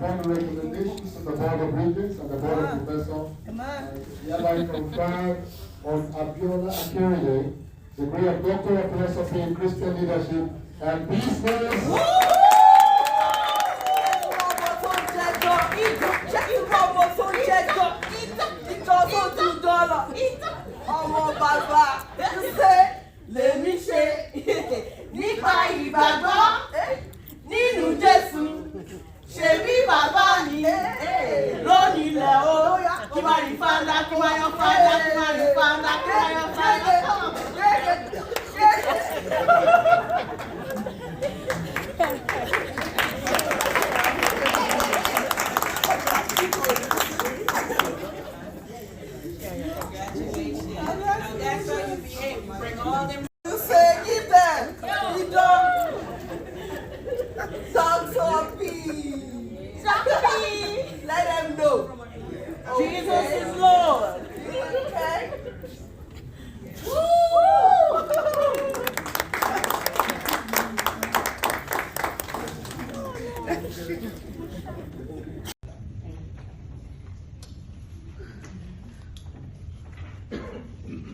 upon recommendations of the Board of Regents and the Board of Professors, hereby conferred on Abiola Akerele the degree of Doctor of Philosophy in Christian Leadership and Business. Ọmọ bàbá ṣe lèmi ṣe nípa ìgbàgbọ́ nínú Jésù ṣèbí bàbá mi lónìí ilẹ̀ o kí máa rí fáńdà kí máa yan fáńdà kí máa rí fáńdà kí máa yan fáńdà. Bring all them. You say, give them. You don't. Songs of peace. Let them know. Jesus is Lord. Okay.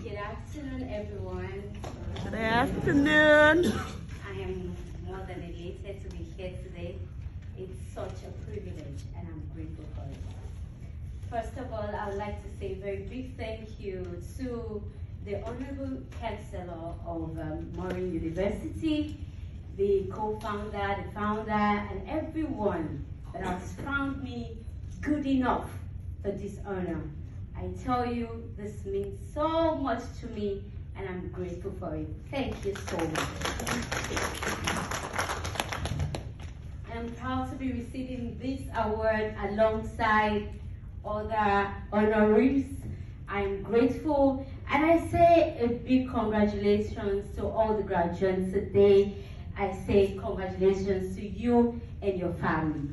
Good afternoon, everyone. Good afternoon. I am more than elated to be here today. It's such a privilege, and I'm grateful for it. First of all, I would like to say a very big thank you to the Honorable Chancellor of Moren University, the co-founder, the founder, and everyone that has found me good enough for this honor. I tell you, this means so much to me, and I'm grateful for it. Thank you so much. I'm proud to be receiving this award alongside other honorees. I'm grateful, and I say a big congratulations to all the graduates today. I say congratulations to you and your family.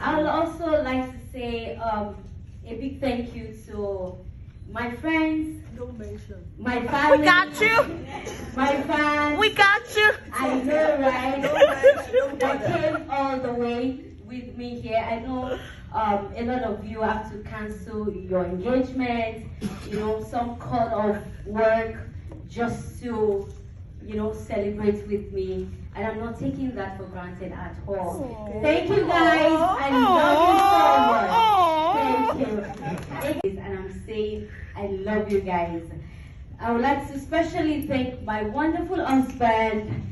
I would also like to say a big thank you to my friends, my family. We got you. My fans. We got you. I know, right? That came all the way with me here. I know a lot of you have to cancel your engagement, some call off work just to, celebrate with me. And I'm not taking that for granted at all. Aww. Thank you guys. I love you so much. Thank you. And I'm saying I love you guys. I would like to especially thank my wonderful husband,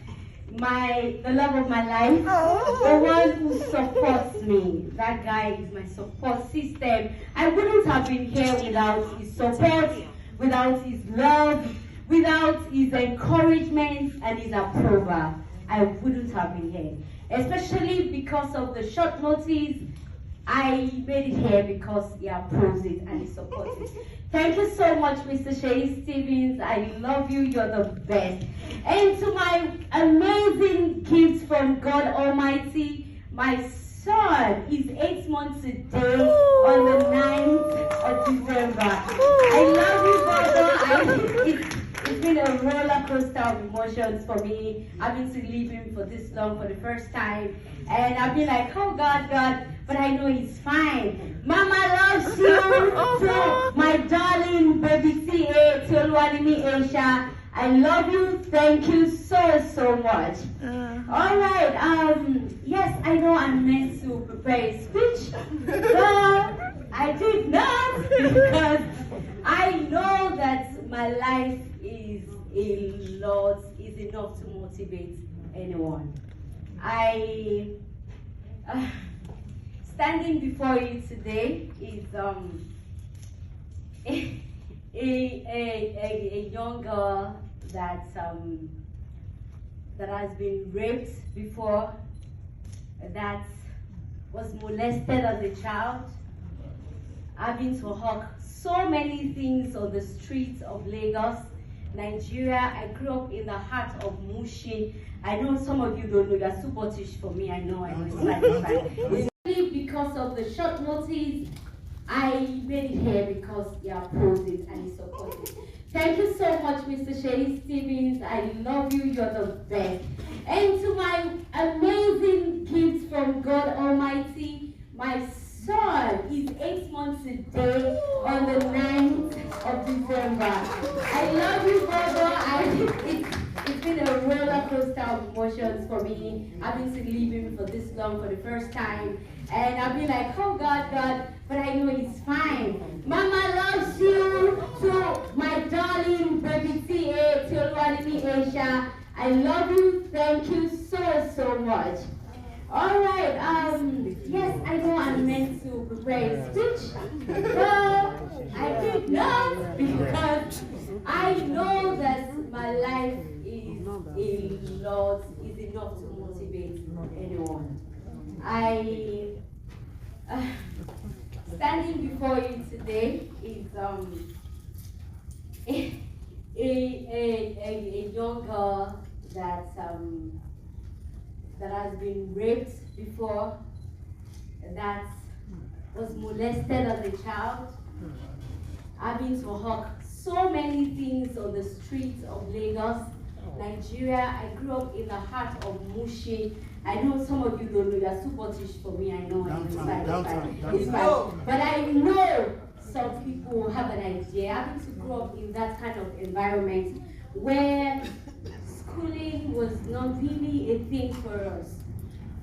the love of my life, the one who supports me. That guy is my support system. I wouldn't have been here without his support, without his love, without his encouragement and his approval. I wouldn't have been here. Especially because of the short notice, I made it here because he approves it and he supports it. Thank you so much, Mr. Shay Stevens. I love you. You're the best. And to my amazing gifts from God Almighty, my son is 8 months today on the 9th of December. I love you, brother. It's been a roller coaster of emotions for me, having to leave him for this long for the first time. And I've been like, oh God, but I know he's fine. Mama loves you. To my darling baby CA, to Oluwanimi Aisha. I love you. Thank you so much. All right. Yes, I know I'm meant to prepare a speech, but I did not, because I know that my life is enough to motivate anyone. Standing before you today is a young girl that has been raped before, that was molested as a child, having to hawk so many things on the streets of Lagos, Nigeria. I grew up in the heart of Mushin. I know some of you don't know, you're too British for me, I know, it's fine. Because of the short notice, I made it here because he approves it and he supports it. Thank you so much, Mr. Shay Stevens. I love you, you're the best. And to my amazing gifts from God Almighty, My son is 8 months today on the 9th of December. I love you, Bobo. It's been a roller coaster of emotions for me, having to leave him for this long for the first time. And I've been like, oh God, but I know he's fine. Mama loves you. To my darling baby T.A. to Oluwadimi Aisha. I love you. Thank you so much. All right, yes, I know I'm meant to prepare a speech, but I did not, because I know that my life is enough to motivate anyone. Standing before you today is a young girl that has been raped before, that was molested as a child, having to hawk so many things on the streets of Lagos, Nigeria. I grew up in the heart of Mushi. I know some of you don't know, you are super British for me, I know. It's fine. But I know some people have an idea. Having to grow up in that kind of environment where schooling was not really a thing for us.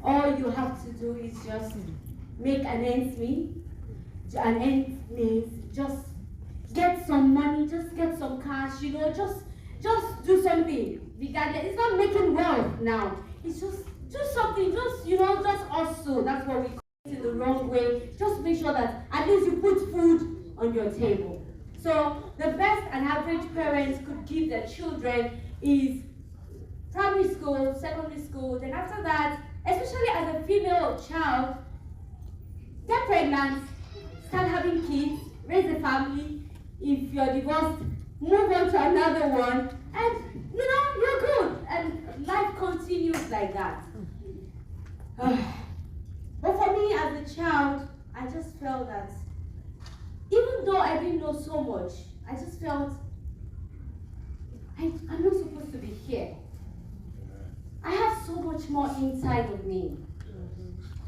All you have to do is just make an ends meet. An ends means just get some money, just get some cash, you know, just do something. It's not making wealth now. It's just do something, just, you know, just hustle. That's what we call it in the wrong way. Just make sure that at least you put food on your table. So the best an average parent could give their children is primary school, secondary school, then after that, especially as a female child, get pregnant, start having kids, raise a family. If you're divorced, move on to another one, and you know, you're good, and life continues like that. But for me as a child, I just felt that even though I didn't know so much, I just felt I'm not supposed to be here. I have so much more inside of me.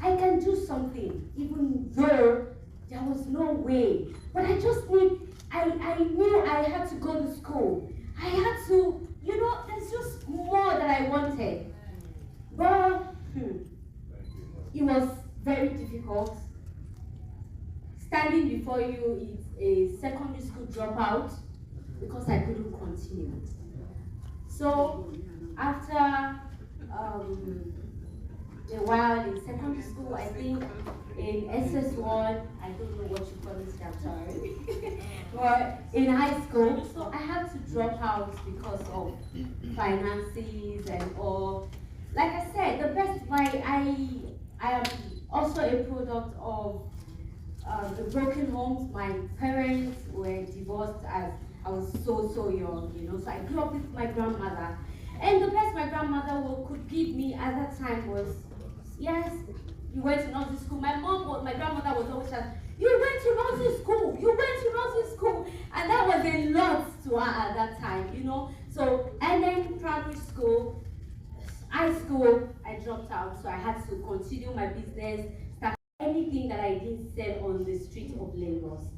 I can do something, even though there was no way. But I knew I had to go to school. I had to, you know, there's just more that I wanted. But it was very difficult. Standing before you is a secondary school dropout because I couldn't continue. So after a while in secondary school, I think in SS1, I don't know what you call this chapter, but in high school, so I had to drop out because of finances and all. Like I said, the best way, I am also a product of the broken homes. My parents were divorced as I was so young, you know, so I grew up with my grandmother. And the best my grandmother could give me at that time was, yes, you went to nursery school. My grandmother was always saying, you went to nursery school. And that was a lot to her at that time, you know. So, and then primary school, high school, I dropped out. So I had to continue my business, start anything that I didn't sell on the street of Lagos,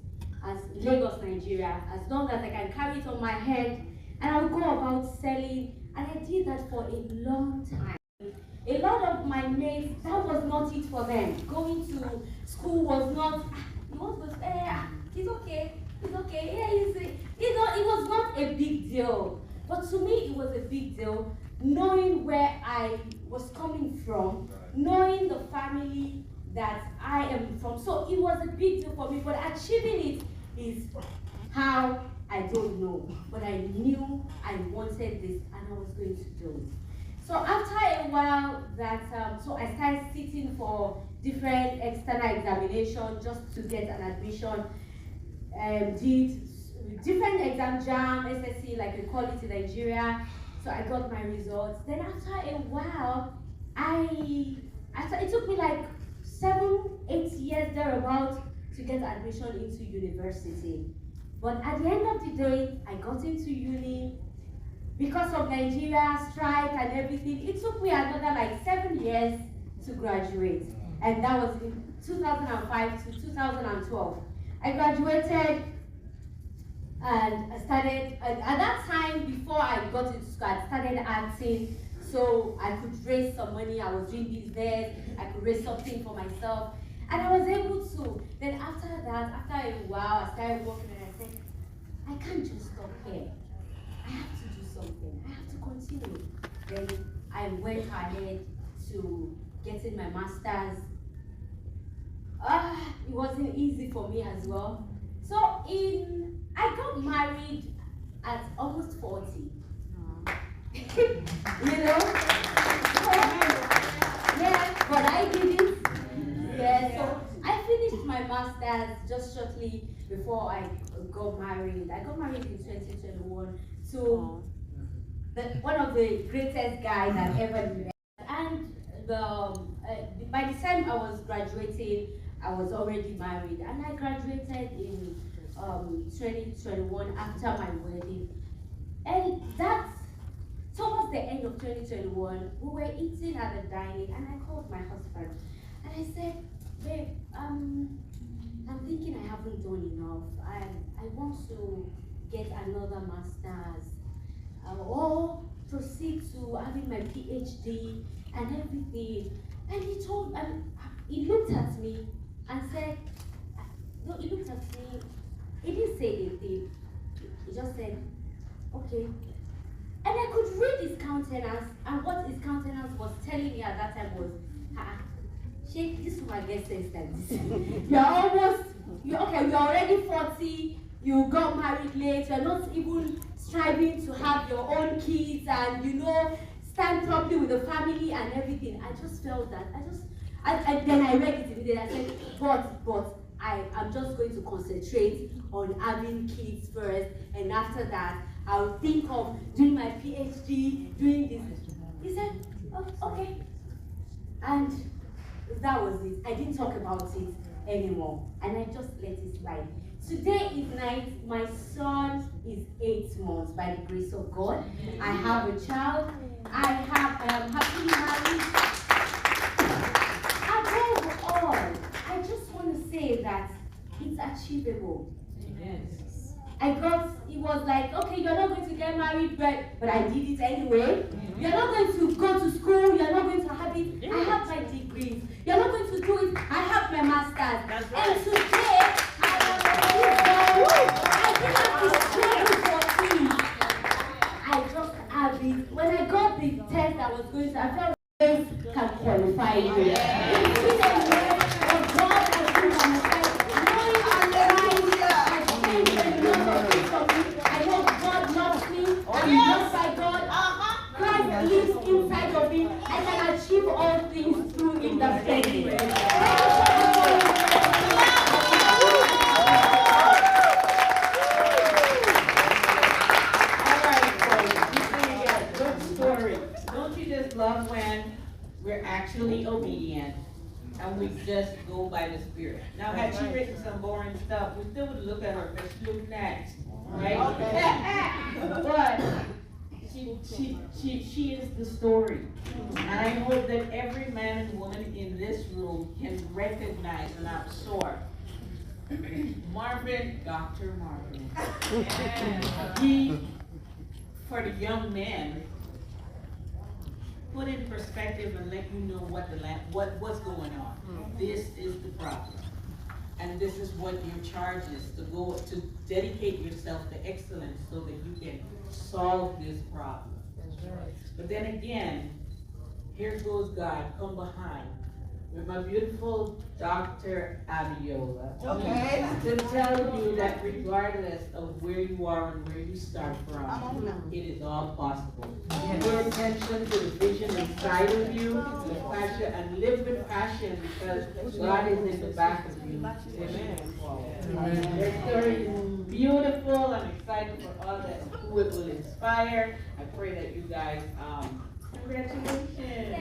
Nigeria, as long as I can carry it on my head. And I would go about selling. And I did that for a long time. A lot of my mates, that was not it for them. Going to school was not, it's okay, yeah, it was not a big deal. But to me, it was a big deal, knowing where I was coming from, knowing the family that I am from. So it was a big deal for me, but achieving it is how, I don't know, but I knew I wanted this and I was going to do it. So after a while so I started sitting for different external examinations just to get an admission. Did different jam, SSC, like we call it in Nigeria. So I got my results. Then after a while, it took me like 7-8 years thereabouts to get admission into university. But at the end of the day, I got into uni. Because of Nigeria strike and everything, it took me another like 7 years to graduate. and that was in 2005 to 2012. I graduated and I started, at that time, before I got into school, I started acting so I could raise some money. I was doing business, I could raise something for myself, and I was able to. Then after that, after a while, I started working and I said, I can't just stop here. I have to do something. I have to continue. Then I went ahead to getting my master's. It wasn't easy for me as well. So I got married at almost 40. You know? Yeah, but I did it. Yeah, so I finished my master's just shortly before I got married. I got married in 2021 to one of the greatest guys I've ever met. And by the time I was graduating, I was already married, and I graduated in 2021 after my wedding. And that's towards the end of 2021, we were eating at the dining, and I called my husband and I said, babe, I'm thinking I haven't done enough. I want to get another master's or proceed to having my PhD and everything. And he looked at me and said, no, he looked at me, he didn't say anything. He just said, okay. And I could read his countenance, and what his countenance was telling me at that time was, Sheikh, this woman gets sense like this. You're already 40, you got married late, you're not even striving to have your own kids and, you know, stand properly with the family and everything. I just felt that, then I read it immediately. I said, but I'm just going to concentrate on having kids first, and after that, I'll think of doing my PhD, doing this. He said, oh, okay. And that was it. I didn't talk about it anymore, and I just let it slide. Today is night. My son is 8 months by the grace of God. I have a child. I am happily married. Above all, I just want to say that it's achievable. Yes. It was like, okay, you're not going to get married, but I did it anyway. You're not going to go to school, you're not going to have it. I have my degrees. You're not going to do it. I have my master's. That's right. And today, I didn't have to struggle for things. I just have it. When I got the test I was going to, I felt this can qualify you. Inside of me, I can achieve all things through in the faith. Good story. Don't you just love when we're actually obedient and we just go by the Spirit? Now, had she written some boring stuff, we still would look at her, but she looked next, right? But she is the story. And I hope that every man and woman in this room can recognize and absorb Marvin, Dr. Marvin. He, for the young men, put in perspective and let you know what's going on. This is the problem. And this is what your charge is, to dedicate yourself to excellence so that you can solve this problem. But then again, here goes God, come behind, with my beautiful Dr. Abiola. Okay. To tell you that regardless of where you are and where you start from, it is all possible. Pay attention to the vision inside of you, the passion, and live with passion because God is in the back of you. Amen. Your story is beautiful. I'm excited for all that who it will inspire. I pray that you guys, congratulations.